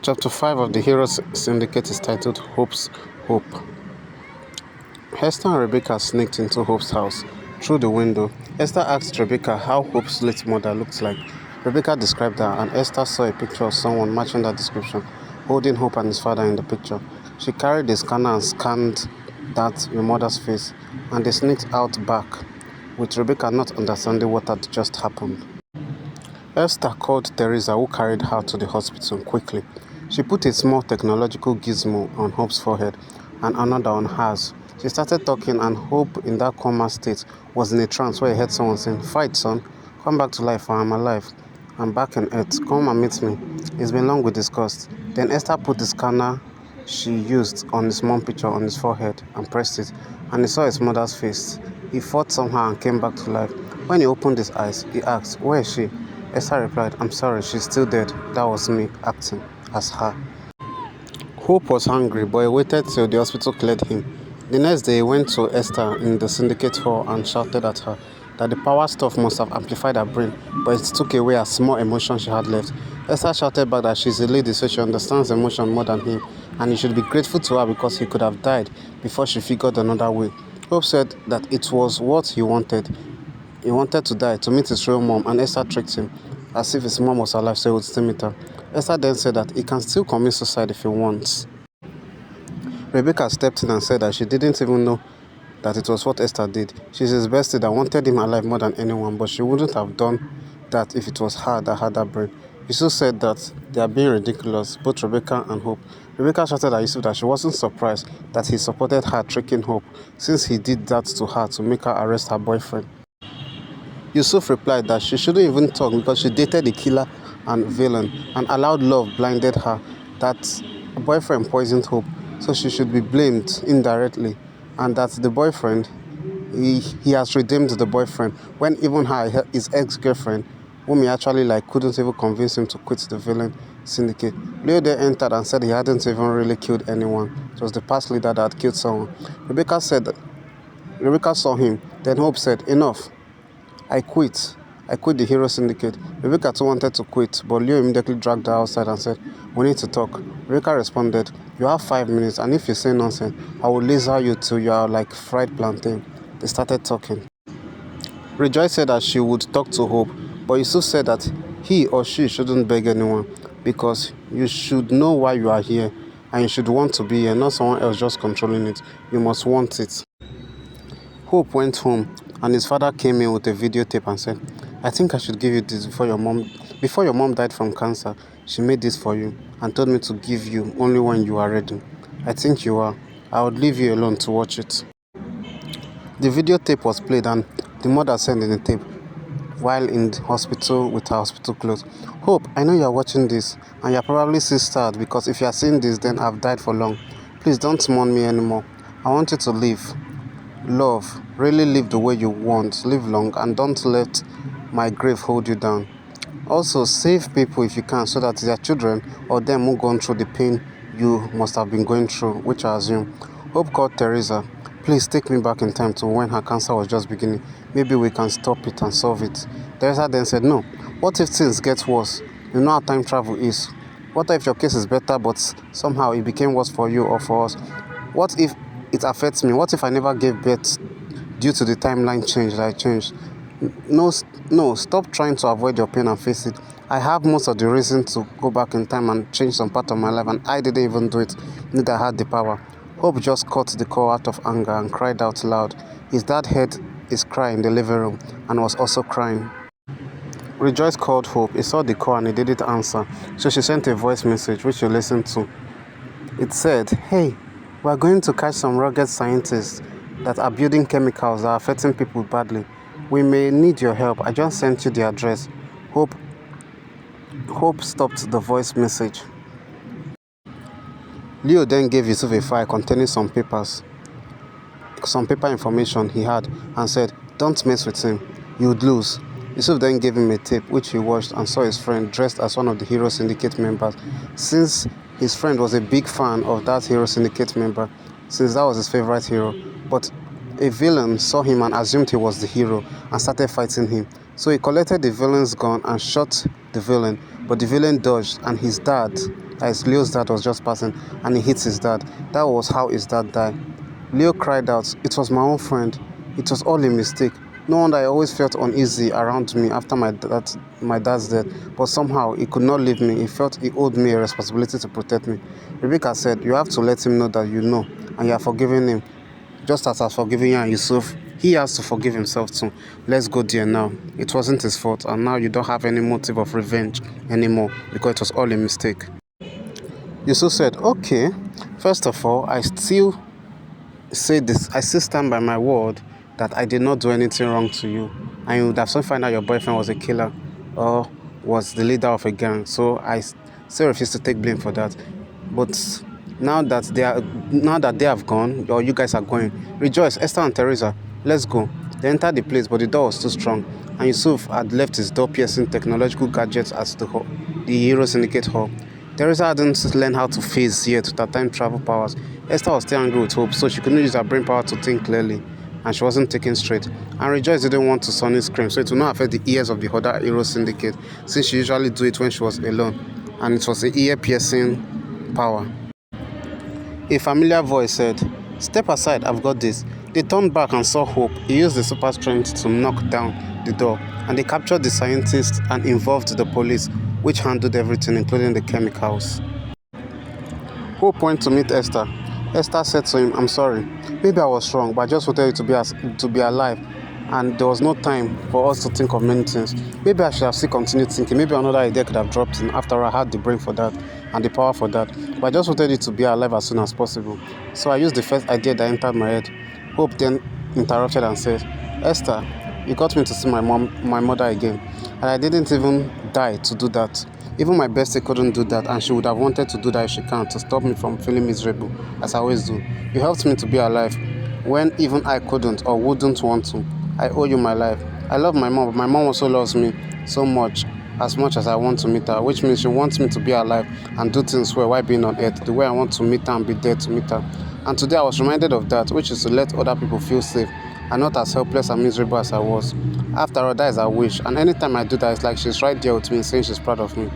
Chapter 5 of the Hero Syndicate is titled Hope's Hope. Esther and Rebecca sneaked into Hope's house through the window. Esther asked Rebecca how Hope's late mother looked like. Rebecca described her, and Esther saw a picture of someone matching that description, holding Hope and his father in the picture. She carried a scanner and scanned that your mother's face, and they sneaked out back, with Rebecca not understanding what had just happened. Esther called Teresa, who carried her to the hospital quickly. She put a small technological gizmo on Hope's forehead and another on hers. She started talking, and Hope, in that coma state, was in a trance where he heard someone saying, "Fight, son. Come back to life, for I'm alive. I'm back on earth. Come and meet me. It's been long we discussed." Then Esther put the scanner she used on his mom picture on his forehead and pressed it, and he saw his mother's face. He fought somehow and came back to life. When he opened his eyes, he asked, "Where is she?" Esther replied, "I'm sorry, she's still dead. That was me acting as her." Hope was hungry, but he waited till the hospital cleared him. The next day, he went to Esther in the syndicate hall and shouted at her that the power stuff must have amplified her brain, but it took away a small emotion she had left. Esther shouted back that she's a lady, so she understands emotion more than him, and he should be grateful to her because he could have died before she figured another way. Hope said that it was what he wanted. He wanted to die to meet his real mom, and Esther tricked him, as if his mom was alive so he would still meet her. Esther then said that he can still commit suicide if he wants. Rebecca stepped in and said that she didn't even know that it was what Esther did. She's his bestie that wanted him alive more than anyone, but she wouldn't have done that if it was her that had that brain. Yusuf said that they are being ridiculous, both Rebecca and Hope. Rebecca shouted at Yusuf that she wasn't surprised that he supported her tricking Hope, since he did that to her to make her arrest her boyfriend. Yusuf replied that she shouldn't even talk because she dated the killer and villain and allowed love blinded her, that a boyfriend poisoned Hope, so she should be blamed indirectly, and that the boyfriend, he has redeemed the boyfriend when even her, his ex-girlfriend, whom he actually couldn't even convince him to quit the villain syndicate. Leo then entered and said he hadn't even really killed anyone. It was the past leader that had killed someone. Rebecca saw him. Then Hope said, "Enough. I quit the Hero Syndicate." Rebecca too wanted to quit, but Leo immediately dragged her outside and said, "We need to talk." Rebecca responded, "You have 5 minutes, and if you say nonsense, I will laser you till you are like fried plantain." They started talking. Rejoice said that she would talk to Hope, but Yusuf said that he or she shouldn't beg anyone, because you should know why you are here, and you should want to be here, not someone else just controlling it. You must want it. Hope went home, and his father came in with a videotape and said, "I think I should give you this before your mom died from cancer. She made this for you and told me to give you only when you are ready. I think you are. I would leave you alone to watch it." The videotape was played, and the mother sent in the tape while in the hospital with her hospital clothes. "Hope, I know you are watching this, and you are probably still sad, because if you are seeing this, then I've died for long. Please don't mourn me anymore. I want you to live. Love, really live the way you want, live long, and don't let my grave hold you down. Also, save people if you can, so that their children or them won't go through the pain you must have been going through," which I assume. Hope called Teresa. "Please take me back in time to when her cancer was just beginning. Maybe we can stop it and solve it." Teresa then said, "No. What if things get worse? You know how time travel is. What if your case is better, but somehow it became worse for you or for us? What if it affects me? What if I never gave birth due to the timeline change that I changed? No, stop trying to avoid your pain and face it. I have most of the reason to go back in time and change some part of my life, and I didn't even do it. Neither had the power." Hope just cut the call out of anger and cried out loud. His dad heard his cry in the living room and was also crying. Rejoice called Hope. He saw the call and he didn't answer, so she sent a voice message which he listened to. It said, "Hey, we are going to catch some rugged scientists that are building chemicals that are affecting people badly. We may need your help. I just sent you the address." Hope stopped the voice message. Leo then gave Yusuf a file containing some paper information he had, and said, "Don't mess with him. You would lose." Yusuf then gave him a tape, which he watched and saw his friend dressed as one of the Hero Syndicate members, since his friend was a big fan of that Hero Syndicate member, since that was his favorite hero. But a villain saw him and assumed he was the hero and started fighting him. So he collected the villain's gun and shot the villain, but the villain dodged, and his dad, that Leo's dad was just passing and he hits his dad. That was how his dad died. Leo cried out, "It was my own friend. It was all a mistake. No wonder I always felt uneasy around me after my dad's death, but somehow he could not leave me. He felt he owed me a responsibility to protect me." Rebecca said, "You have to let him know that you know, and you are forgiving him. Just as I was forgiving you and Yusuf, he has to forgive himself too. Let's go there now. It wasn't his fault, and now you don't have any motive of revenge anymore because it was all a mistake." Yusuf said, "Okay, first of all, I still stand by my word that I did not do anything wrong to you, and you would have soon found out your boyfriend was a killer or was the leader of a gang. So I still refuse to take blame for that. But now that they have gone, or you guys are going, rejoice, Esther and Teresa. Let's go." They entered the place, but the door was too strong, and Yusuf had left his door-piercing technological gadgets at the Hero Syndicate hall. Teresa hadn't learned how to phase yet with her time travel powers. Esther was still angry with Hope, so she couldn't use her brain power to think clearly, and she wasn't thinking straight. And Rejoice didn't want to Sonny scream, so it would not affect the ears of the other Hero Syndicate, since she usually do it when she was alone, and it was an ear-piercing power. A familiar voice said, "Step aside, I've got this." They turned back and saw Hope. He used the super strength to knock down the door, and they captured the scientists and involved the police, which handled everything, including the chemicals. Hope went to meet Esther. Esther said to him, "I'm sorry. Maybe I was wrong, but I just wanted you to be alive, and there was no time for us to think of many things. Maybe I should have still continued thinking. Maybe another idea could have dropped in after I had the brain for that and the power for that. But I just wanted you to be alive as soon as possible. So I used the first idea that entered my head." Hope then interrupted and said, "Esther, you got me to see my mother again, and I didn't even die to do that. Even my bestie couldn't do that, and she would have wanted to do that if she can, to stop me from feeling miserable, as I always do. You helped me to be alive when even I couldn't or wouldn't want to. I owe you my life. I love my mom, but my mom also loves me so much as I want to meet her, which means she wants me to be alive and do things well while being on earth, the way I want to meet her and be there to meet her. And today I was reminded of that, which is to let other people feel safe and not as helpless and miserable as I was. After all, that is her wish, and anytime I do that, it's like she's right there with me, saying she's proud of me.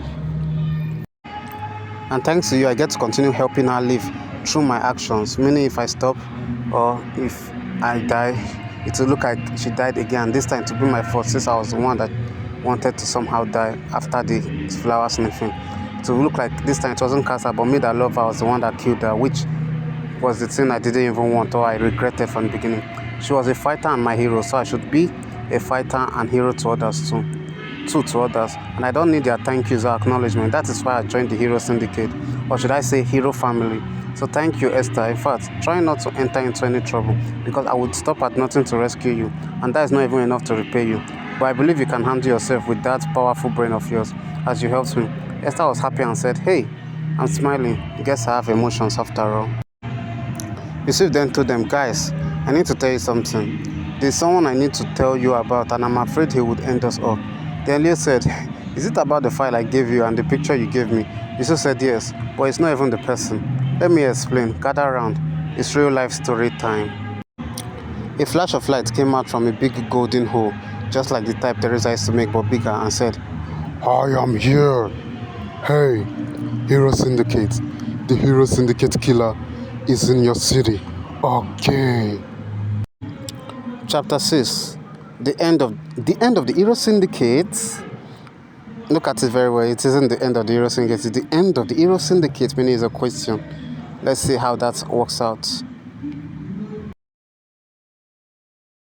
And thanks to you, I get to continue helping her live through my actions, meaning if I stop or if I die, it will look like she died again. This time to be my fault, since I was the one that wanted to somehow die after the flower sniffing. To look like this time it wasn't Casa, but me that love her was the one that killed her, which was the thing I didn't even want or I regretted from the beginning. She was a fighter and my hero, so I should be a fighter and hero to others too. To others, and I don't need their thank yous or acknowledgement. That is why I joined the Hero Syndicate, or should I say Hero Family. So thank you, Esther. In fact, try not to enter into any trouble, because I would stop at nothing to rescue you, and that is not even enough to repay you. But I believe you can handle yourself with that powerful brain of yours, as you helped me." Esther was happy and said, "Hey, I'm smiling. Guess I have emotions after all." Yusuf then told them, "Guys, I need to tell you something. There's someone I need to tell you about, and I'm afraid he would end us up." Then Leo said, "Is it about the file I gave you and the picture you gave me?" Yusuf said, "Yes, but it's not even the person. Let me explain. Gather around. It's real life story time." A flash of light came out from a big golden hole, just like the type Teresa used to make, but bigger, and said, "I am here. Hey, Hero Syndicate. The Hero Syndicate killer is in your city. Okay." Chapter 6. The end of the Hero Syndicate. Look at it very well. It isn't the end of the Hero Syndicate. It's the end of the Hero Syndicate, meaning it's a question. Let's see how that works out.